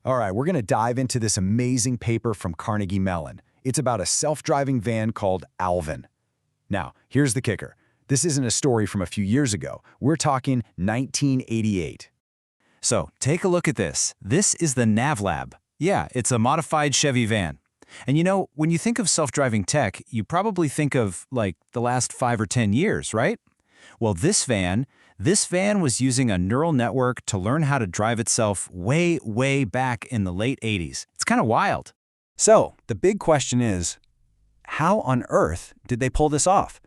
All right, we're going to dive into this amazing paper from Carnegie Mellon. It's about a self-driving van called ALVINN. Now, here's the kicker. This isn't a story from a few years ago. We're talking 1988. So, take a look at this. This is the NavLab. Yeah, it's a modified Chevy van. And you know, when you think of self-driving tech, you probably think of, like, the last 5 or 10 years, right? Well, this van was using a neural network to learn how to drive itself way back in the late 80s. It's kind of wild. So, the big question is, how on earth did they pull this off?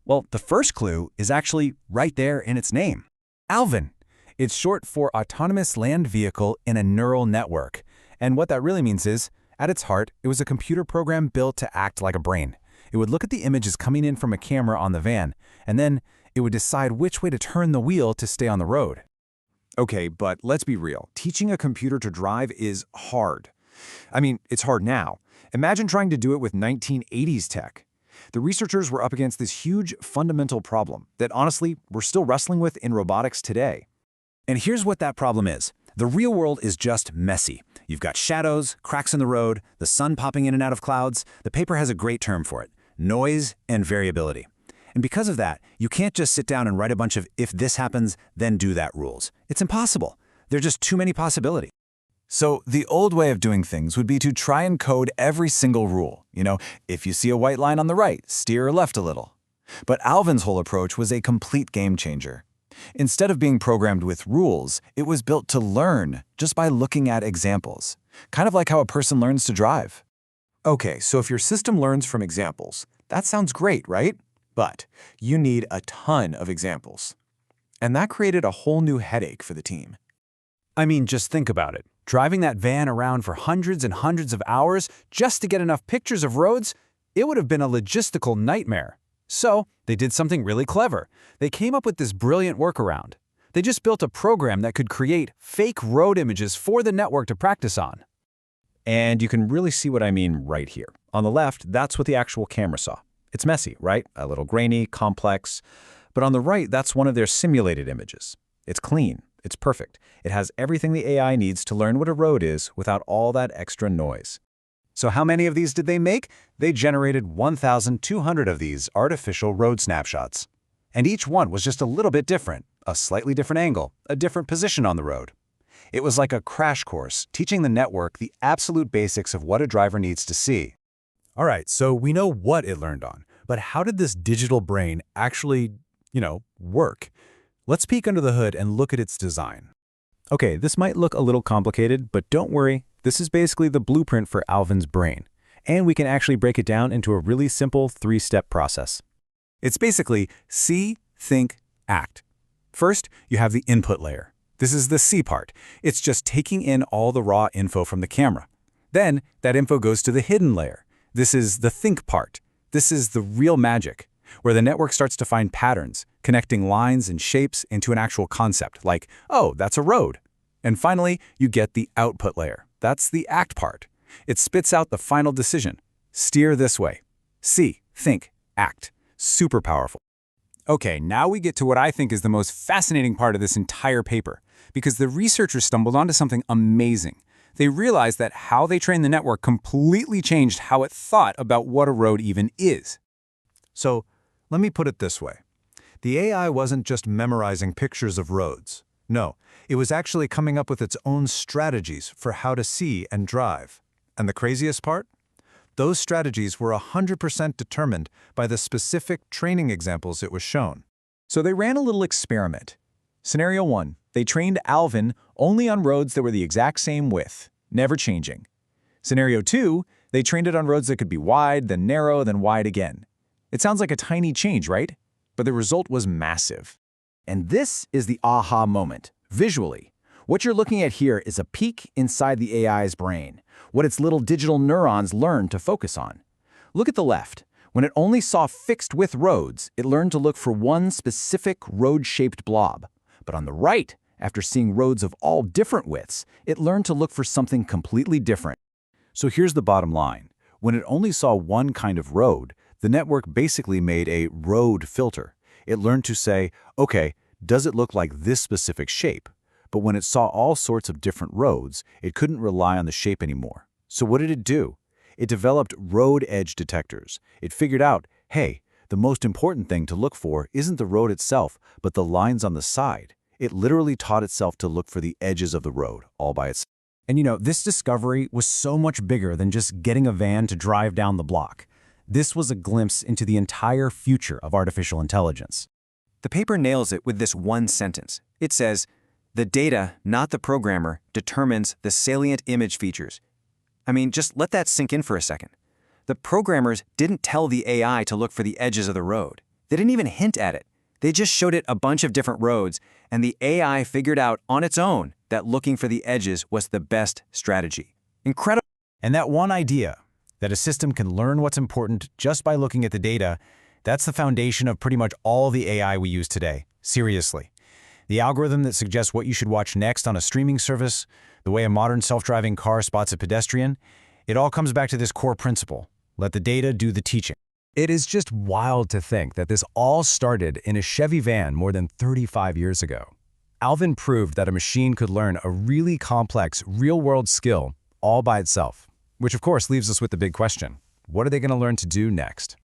Well, the first clue is actually right there in its name. ALVINN. It's short for Autonomous Land Vehicle in a Neural Network. And what that really means is, at its heart, it was a computer program built to act like a brain. It would look at the images coming in from a camera on the van, and then it would decide which way to turn the wheel to stay on the road. Okay, but let's be real. Teaching a computer to drive is hard. I mean, it's hard now. Imagine trying to do it with 1980s tech. The researchers were up against this huge fundamental problem that, honestly, we're still wrestling with in robotics today. And here's what that problem is. The real world is just messy. You've got shadows, cracks in the road, the sun popping in and out of clouds. The paper has a great term for it: noise and variability. And because of that, you can't just sit down and write a bunch of if this happens, then do that rules. It's impossible. There are just too many possibilities. So the old way of doing things would be to try and code every single rule. You know, if you see a white line on the right, steer left a little. But ALVINN's whole approach was a complete game changer. Instead of being programmed with rules, it was built to learn just by looking at examples. Kind of like how a person learns to drive. Okay, so if your system learns from examples, that sounds great, right? But you need a ton of examples. And that created a whole new headache for the team. I mean, just think about it. Driving that van around for hundreds and hundreds of hours just to get enough pictures of roads, it would have been a logistical nightmare. So they did something really clever. They came up with this brilliant workaround. They just built a program that could create fake road images for the network to practice on. And you can really see what I mean right here. On the left, that's what the actual camera saw. It's messy, right? A little grainy, complex. But on the right, that's one of their simulated images. It's clean. It's perfect. It has everything the AI needs to learn what a road is without all that extra noise. So how many of these did they make? They generated 1,200 of these artificial road snapshots. And each one was just a little bit different, a slightly different angle, a different position on the road. It was like a crash course, teaching the network the absolute basics of what a driver needs to see. All right, so we know what it learned on, but how did this digital brain actually, work? Let's peek under the hood and look at its design. Okay, this might look a little complicated, but don't worry. This is basically the blueprint for ALVINN's brain. And we can actually break it down into a really simple 3-step process. It's basically see, think, act. First, you have the input layer. This is the C part. It's just taking in all the raw info from the camera. Then, that info goes to the hidden layer. This is the think part. This is the real magic, where the network starts to find patterns, connecting lines and shapes into an actual concept, like, oh, that's a road. And finally, you get the output layer. That's the act part. It spits out the final decision. Steer this way. See, think, act. Super powerful. Okay, now we get to what I think is the most fascinating part of this entire paper, because the researchers stumbled onto something amazing. They realized that how they trained the network completely changed how it thought about what a road even is. So, let me put it this way. The AI wasn't just memorizing pictures of roads. No, it was actually coming up with its own strategies for how to see and drive. And the craziest part? Those strategies were 100% determined by the specific training examples it was shown. So they ran a little experiment. Scenario 1, they trained ALVINN only on roads that were the exact same width, never changing. Scenario 2, they trained it on roads that could be wide, then narrow, then wide again. It sounds like a tiny change, right? But the result was massive. And this is the aha moment, visually. What you're looking at here is a peek inside the AI's brain, what its little digital neurons learned to focus on. Look at the left. When it only saw fixed-width roads, it learned to look for one specific road-shaped blob. But on the right, after seeing roads of all different widths, it learned to look for something completely different. So here's the bottom line. When it only saw one kind of road, the network basically made a road filter. It learned to say, okay, does it look like this specific shape? But when it saw all sorts of different roads, it couldn't rely on the shape anymore. So what did it do? It developed road edge detectors. It figured out, hey, the most important thing to look for isn't the road itself, but the lines on the side. It literally taught itself to look for the edges of the road all by itself. And this discovery was so much bigger than just getting a van to drive down the block. This was a glimpse into the entire future of artificial intelligence. The paper nails it with this one sentence. It says, "The data, not the programmer, determines the salient image features." I mean, just let that sink in for a second. The programmers didn't tell the AI to look for the edges of the road. They didn't even hint at it. They just showed it a bunch of different roads, and the AI figured out on its own that looking for the edges was the best strategy. Incredible. And that one idea, that a system can learn what's important just by looking at the data, that's the foundation of pretty much all the AI we use today. Seriously. The algorithm that suggests what you should watch next on a streaming service, the way a modern self-driving car spots a pedestrian, it all comes back to this core principle. Let the data do the teaching. It is just wild to think that this all started in a Chevy van more than 35 years ago. ALVINN proved that a machine could learn a really complex, real-world skill all by itself. Which of course leaves us with the big question. What are they going to learn to do next?